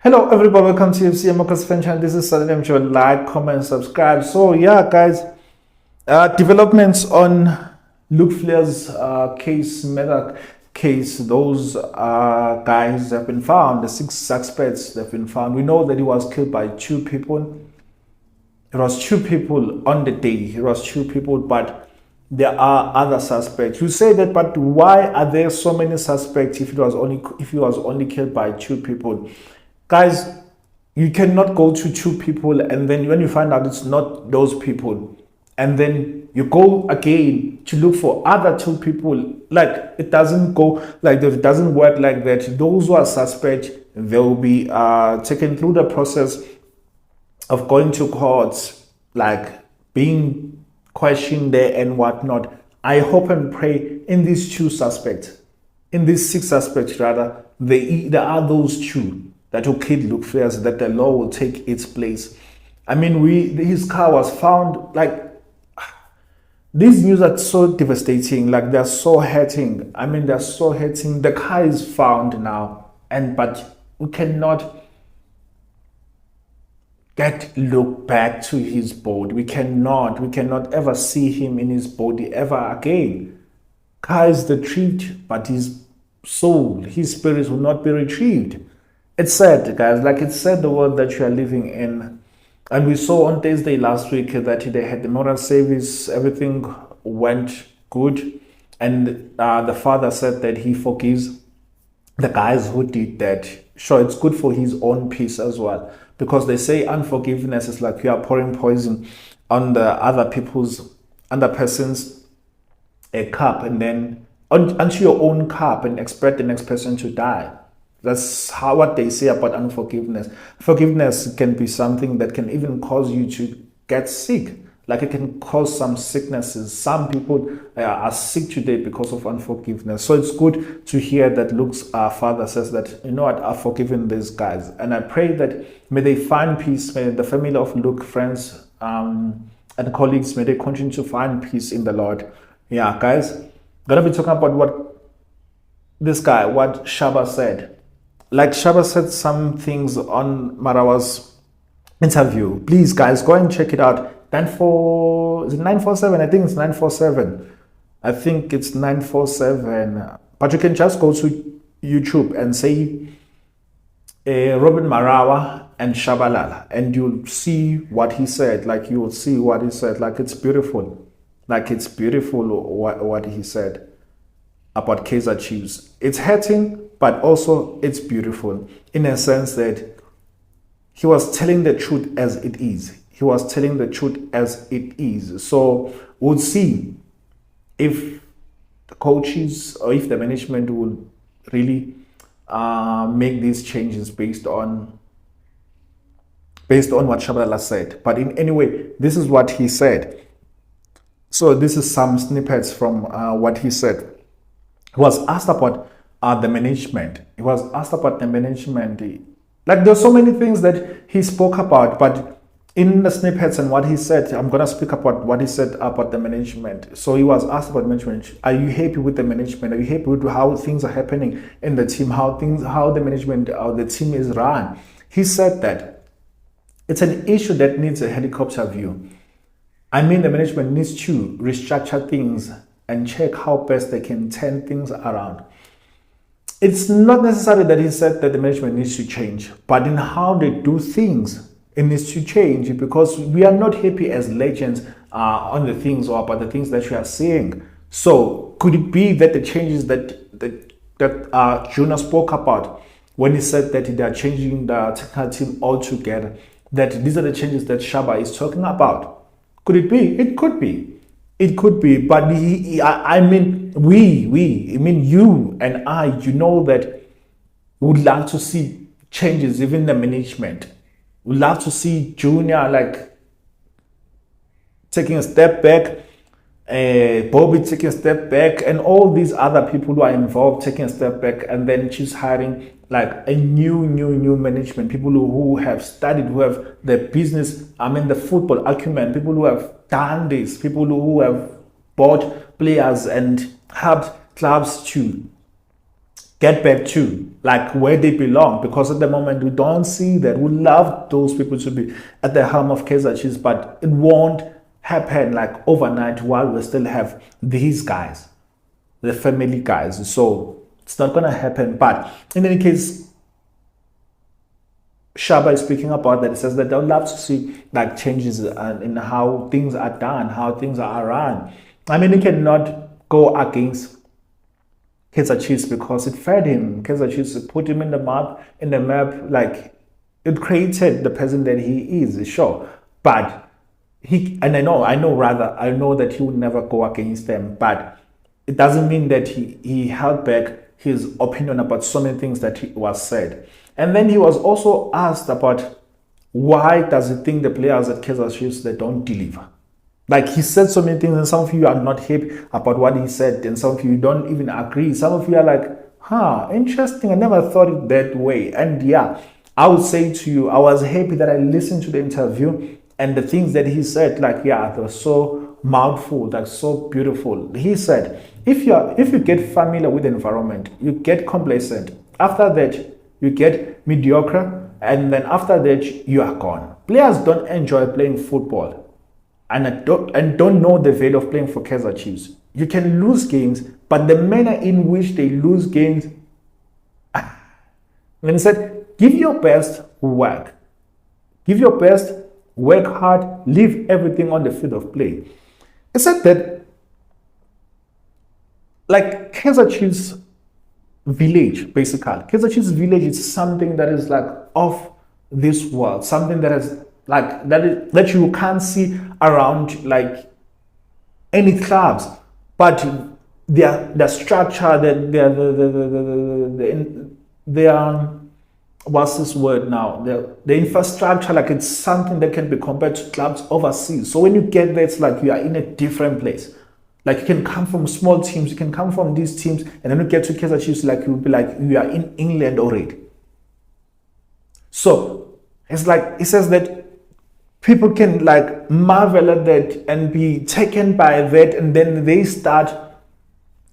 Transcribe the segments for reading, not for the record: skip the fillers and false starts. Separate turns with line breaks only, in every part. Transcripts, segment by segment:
Hello everybody, welcome to FC Amakhosi fan channel. This is Saturday. Make sure to like, comment, subscribe. So yeah, guys, developments on Luke Flair's case, murder case. Those guys have been found. The 6 suspects have been found. We know that he was killed by 2 people. It was 2 people on the day. It was 2 people, but there are other suspects. You say that, but why are there so many suspects if he was only killed by 2 people? Guys, you cannot go to 2 people and then when you find out it's not those people, and then you go again to look for other 2 people. Like, it doesn't go like that. It doesn't work like that. Those who are suspect, they will be taken through the process of going to courts, like being questioned there and whatnot. I hope and pray in these 2 suspects, in these 6 suspects rather, there are those 2 that will kill Luke Flares, that the law will take its place. I mean, his car was found. Like, these news are so devastating. Like, they're so hurting. I mean, they're so hurting. The car is found now, but we cannot get Luke back to his body. We cannot ever see him in his body ever again. Car is retrieved, but his soul, his spirit will not be retrieved. It's sad, guys. Like, it's sad, the world that you are living in. And we saw on Thursday last week that they had the memorial service. Everything went good. And the father said that he forgives the guys who did that. Sure, it's good for his own peace as well. Because they say unforgiveness is like you are pouring poison on the other person's cup, and then onto your own cup, and expect the next person to die. That's what they say about unforgiveness. Forgiveness can be something that can even cause you to get sick. Like, it can cause some sicknesses. Some people are sick today because of unforgiveness. So it's good to hear that Luke's father says that, you know what, I've forgiven these guys. And I pray that may they find peace. May the family of Luke, friends and colleagues, may they continue to find peace in the Lord. Yeah, guys, I'm going to be talking about what Shaba said. Like, Shaba said some things on Marawa's interview. Please, guys, go and check it out. Is it 947? I think it's 947. I think it's 947. But you can just go to YouTube and say Robin Marawa and Shabalala, and you'll see what he said. Like, you will see what he said. Like, it's beautiful. Like, it's beautiful what he said about Kaizer Chiefs. It's hurting, but also it's beautiful in a sense that he was telling the truth as it is. He was telling the truth as it is. So we'll see if the coaches or if the management will really make these changes based on what Shabalala said. But in any way, this is what he said. So this is some snippets from what he said. He was asked about the management. He was asked about the management. Like, there's so many things that he spoke about, but in the snippets and what he said, I'm going to speak about what he said about the management. So he was asked about management. Are you happy with the management? Are you happy with how things are happening in the team, how the management or the team is run? He said that it's an issue that needs a helicopter view. I mean, the management needs to restructure things and check how best they can turn things around. It's not necessary that he said that the management needs to change, but in how they do things, it needs to change, because we are not happy as legends on the things or about the things that we are seeing. So could it be that the changes that Jonah spoke about when he said that they are changing the technical team altogether, that these are the changes that Shaba is talking about? Could it be? It could be. It could be, but I mean, you and I, you know that we would love to see changes, even the management. We'd love to see Junior, like, taking a step back, Bobby taking a step back, and all these other people who are involved taking a step back, and then she's hiring like a new management, people who have studied, who have the business, the football acumen, people who have done this, people who have bought players and helped clubs to get back to like where they belong, because at the moment we don't see that. We love those people to be at the helm of Kaizer Chiefs, but it won't happen like overnight while we still have these guys, the family guys. So it's not gonna happen. But in any case, Shaba is speaking about that. It says that they would love to see like changes in how things are done, how things are run. I mean, he cannot go against Kaizer Chiefs because it fed him. Kaizer Chiefs put him in the map, like it created the person that he is, sure. But I know that he would never go against them, but it doesn't mean that he held back his opinion about so many things that was said. And then he was also asked about why does he think the players at Kaizer Chiefs, they don't deliver. Like he said so many things, and some of you are not happy about what he said, and some of you don't even agree. Some of you are like, interesting, I never thought it that way. And yeah, I would say to you, I was happy that I listened to the interview, and the things that he said, like, yeah, they were so mouthful, like so beautiful. He said, if you get familiar with the environment, you get complacent. After that, you get mediocre, and then after that, you are gone. Players don't enjoy playing football and don't know the value of playing for Kaizer Chiefs. You can lose games, but the manner in which they lose games, and he said, give your best, work. Give your best, work hard, leave everything on the field of play. He said that, like Kaizer Chiefs village, basically. Kaizer Chiefs village is something that is like off this world, something that is like that you can't see around like any clubs, but their structure, their what's this word now? The infrastructure, like it's something that can be compared to clubs overseas. So when you get there, it's like you are in a different place. Like you can come from small teams, you can come from these teams, and then you get to Kaizer Chiefs, like you'll be like you are in England already. So it's like it says that people can like marvel at that and be taken by that, and then they start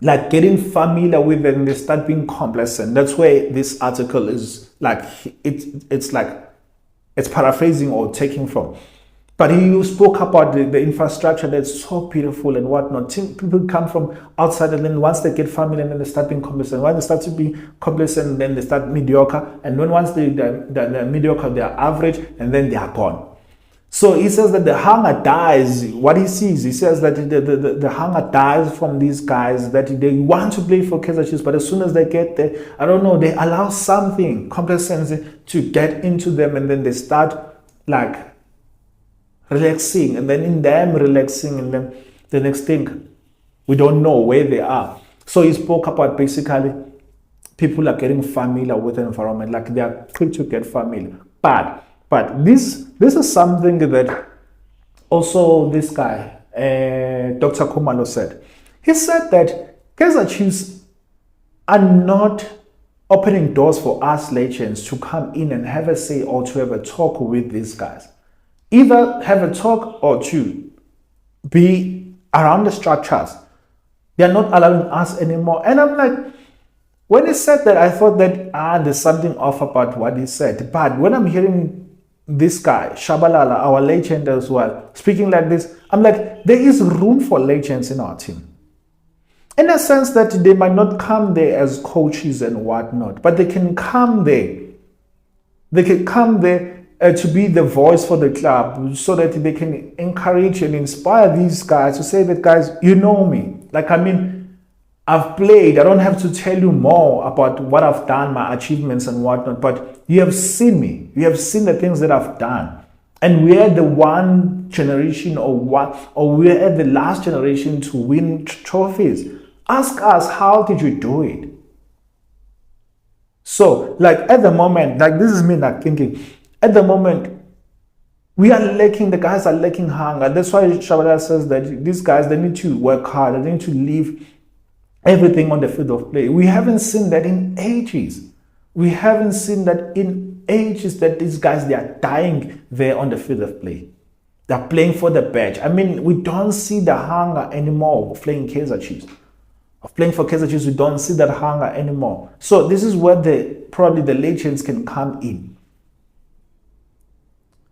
like getting familiar with it and they start being complacent. That's where this article is like it's like it's paraphrasing or taking from. But he spoke about the infrastructure that's so beautiful and whatnot. People come from outside, and then once they get familiar, and then they start being complacent. Once they start to be complacent, then they start mediocre. And when once they're mediocre, they're average, and then they are gone. So he says that the hunger dies. What he sees, he says that the hunger dies from these guys, that they want to play for Kaizer Chiefs, but as soon as they get there, I don't know, they allow something, complacency, to get into them, and then they start like relaxing, and then in them relaxing, and then the next thing, we don't know where they are. So he spoke about basically people are getting familiar with the environment, like they are quick to get familiar. But this is something that also this guy, Dr. Khumalo said. He said that Kaizer Chiefs are not opening doors for us legends to come in and have a say or to have a talk with these guys. Either have a talk or to be around the structures. They are not allowing us anymore. And I'm like, when he said that, I thought that there's something off about what he said. But when I'm hearing this guy, Shabalala, our legend as well, speaking like this, I'm like, there is room for legends in our team. In a sense that they might not come there as coaches and whatnot, but they can come there. They can come there to be the voice for the club, so that they can encourage and inspire these guys to say that, guys, you know me. Like, I mean, I've played. I don't have to tell you more about what I've done, my achievements and whatnot, but you have seen me. You have seen the things that I've done. And we are the one generation or we are the last generation to win trophies. Ask us, how did you do it? So, like at the moment, like this is me like thinking, at the moment, we are lacking, the guys are lacking hunger. That's why Shabada says that these guys, they need to work hard. They need to leave everything on the field of play. We haven't seen that in ages. We haven't seen that in ages, that these guys, they are dying there on the field of play. They're playing for the badge. I mean, we don't see the hunger anymore of playing Kaizer Chiefs. of playing for Kaizer Chiefs. We don't see that hunger anymore. So this is where probably the legends can come in.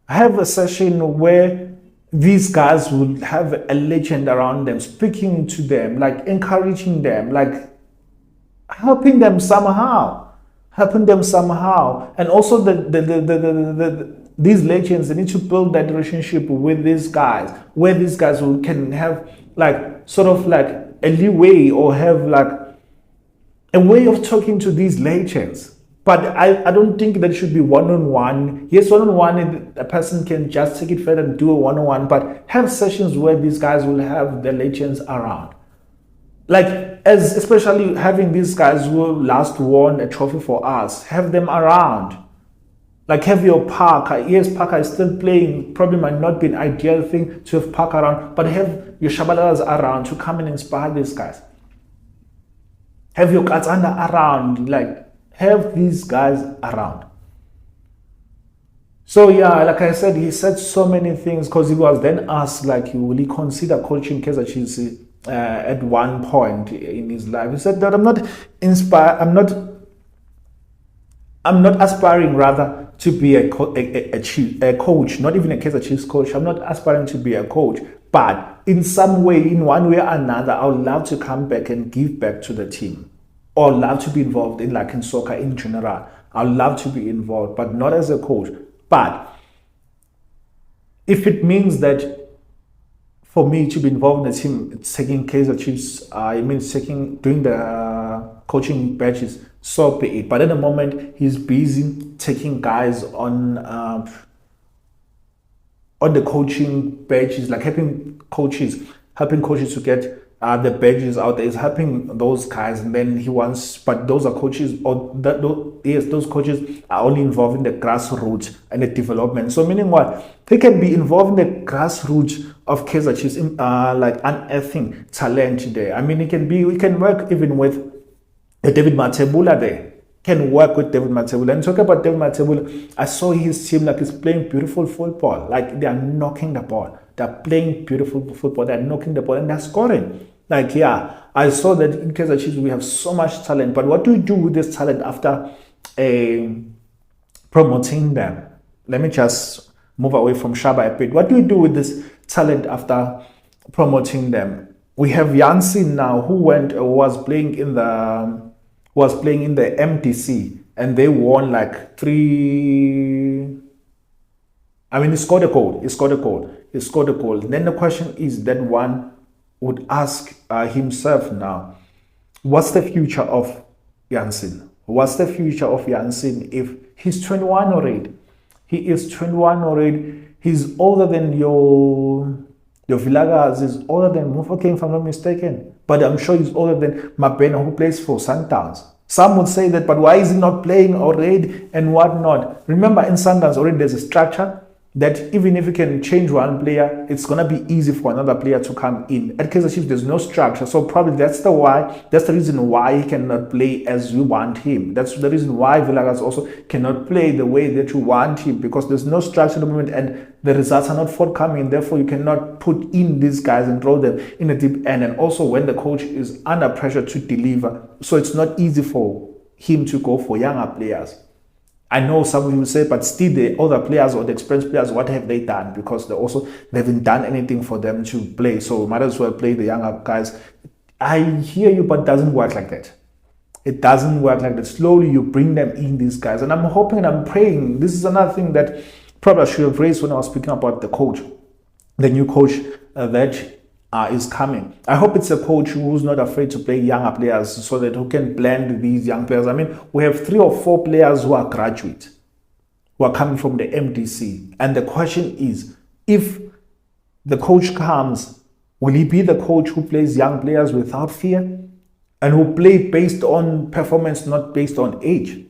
Have a session where these guys will have a legend around them, speaking to them, like encouraging them, like helping them somehow. And also these legends, they need to build that relationship with these guys, where these guys can have like sort of like a leeway, or have like a way of talking to these legends. But I don't think that should be one-on-one. Yes, one-on-one, a person can just take it further and do a one-on-one, but have sessions where these guys will have the legends around. Like, as especially having these guys who last won a trophy for us, have them around. Like, have your Parker. Yes, Parker is still playing. Probably might not be an ideal thing to have Parker around, but have your Shabalas around to come and inspire these guys. Have your Katsanda around. Like, have these guys around. So yeah, like I said, he said so many things, because he was then asked, like, will he consider coaching Kaizer Chiefs at one point in his life. He said that I'm not inspired. I'm not aspiring rather to be a coach, not even a Kaizer Chiefs coach. I'm not aspiring to be a coach, but in some way, in one way or another, I would love to come back and give back to the team, or love to be involved in, like, in soccer in general. I'd love to be involved, but not as a coach. But if it means that for me to be involved in the team, it's taking Kaizer Chiefs, doing the coaching badges, so be it. But at the moment, he's busy taking guys on the coaching badges, like helping coaches to get the badges out there. Is helping those guys, and then he wants, but those are coaches, or those coaches are only involved in the grassroots and the development. So meaning what? They can be involved in the grassroots of Kaizer Chiefs, like unearthing talent there. I mean, we can work even with David Matebula there. Can work with David Matebula. And talk about David Matebula, I saw his team, like, he's playing beautiful football. Like, they are knocking the ball. They're playing beautiful football. They're knocking the ball and they're scoring. Like, yeah, I saw that in Kaizer Chiefs we have so much talent. But what do we do with this talent after promoting them? Let me just move away from Shaba a bit. What do we do with this talent after promoting them? We have Janssen now, who was playing in the MDC, and they won like 3. I mean, he scored a goal. Then the question is that one would ask himself now, what's the future of Janssen? What's the future of Janssen if he's 21 already? He is 21 already. He's older than your Villagas, is older than Mufokeng, if I'm not mistaken. But I'm sure he's older than Mabena, who plays for Sundowns. Some would say that, but why is he not playing already and whatnot? Remember, in Sundowns already there's a structure that even if you can change one player, it's going to be easy for another player to come in. At Kaizer Chiefs, there's no structure. So probably that's the reason why he cannot play as you want him. That's the reason why Villagas also cannot play the way that you want him, because there's no structure at the moment and the results are not forthcoming. Therefore, you cannot put in these guys and throw them in a deep end. And also when the coach is under pressure to deliver, so it's not easy for him to go for younger players. I know some of you will say, but still the other players or the experienced players, what have they done? Because they haven't done anything for them to play. So might as well play the younger guys. I hear you, but it doesn't work like that. It doesn't work like that. Slowly you bring them in, these guys. And I'm hoping and I'm praying. This is another thing that probably I should have raised when I was speaking about the coach, the new coach that is coming. I hope it's a coach who's not afraid to play younger players, so that who can blend these young players. I mean, we have 3 or 4 players who are graduates, who are coming from the MDC. And the question is, if the coach comes, will he be the coach who plays young players without fear and who play based on performance, not based on age?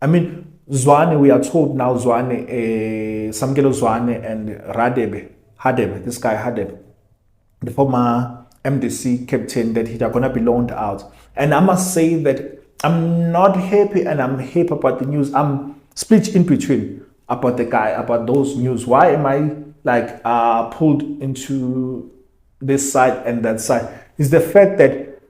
I mean, Zwane, we are told now, Samkelo Zwane and Hadebe, this guy Hadebe, the former MDC captain, that they're going to be loaned out. And I must say that I'm not happy and I'm happy about the news. I'm split in between about the guy, about those news. Why am I like pulled into this side and that side? Is the fact that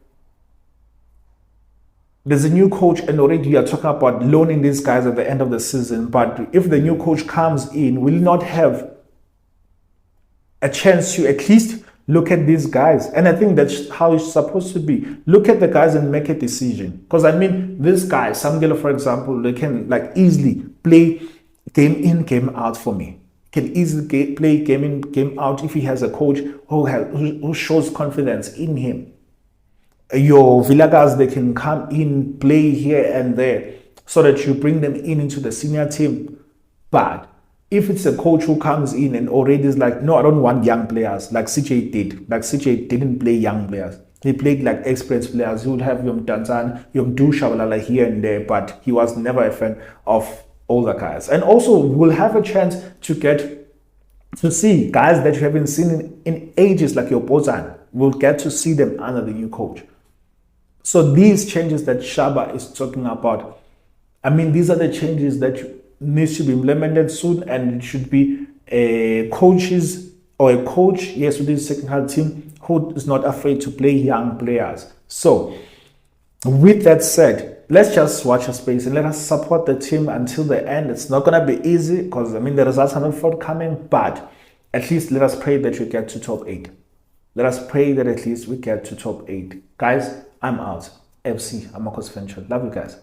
there's a new coach and already you are talking about loaning these guys at the end of the season. But if the new coach comes in, will not have a chance to at least look at these guys. And I think that's how it's supposed to be. Look at the guys and make a decision. Because I mean, this guy, Samgelo, for example, they can like easily play game in, game out for me. Can easily play game in, game out if he has a coach who shows confidence in him. Your Villagas, they can come in, play here and there, so that you bring them in into the senior team. But if it's a coach who comes in and already is like, no, I don't want young players, like CJ did. Like CJ didn't play young players. He played like experienced players. He would have Yom Tanzan, Yom Du Shabalala here and there, but he was never a fan of older guys. And also, we'll have a chance to get to see guys that you haven't seen in ages, like your Bozan. We'll get to see them under the new coach. So these changes that Shaba is talking about, I mean, these are the changes that needs to be implemented soon, and it should be a coaches or a coach, yes, with this technical team who is not afraid to play young players. So with that said, let's just watch a space and let us support the team until the end. It's not going to be easy because, I mean, the results are not forthcoming, but at least let us pray that we get to top 8. Let us pray that at least we get to top 8. Guys, I'm out. FC, Amakhosi. Love you guys.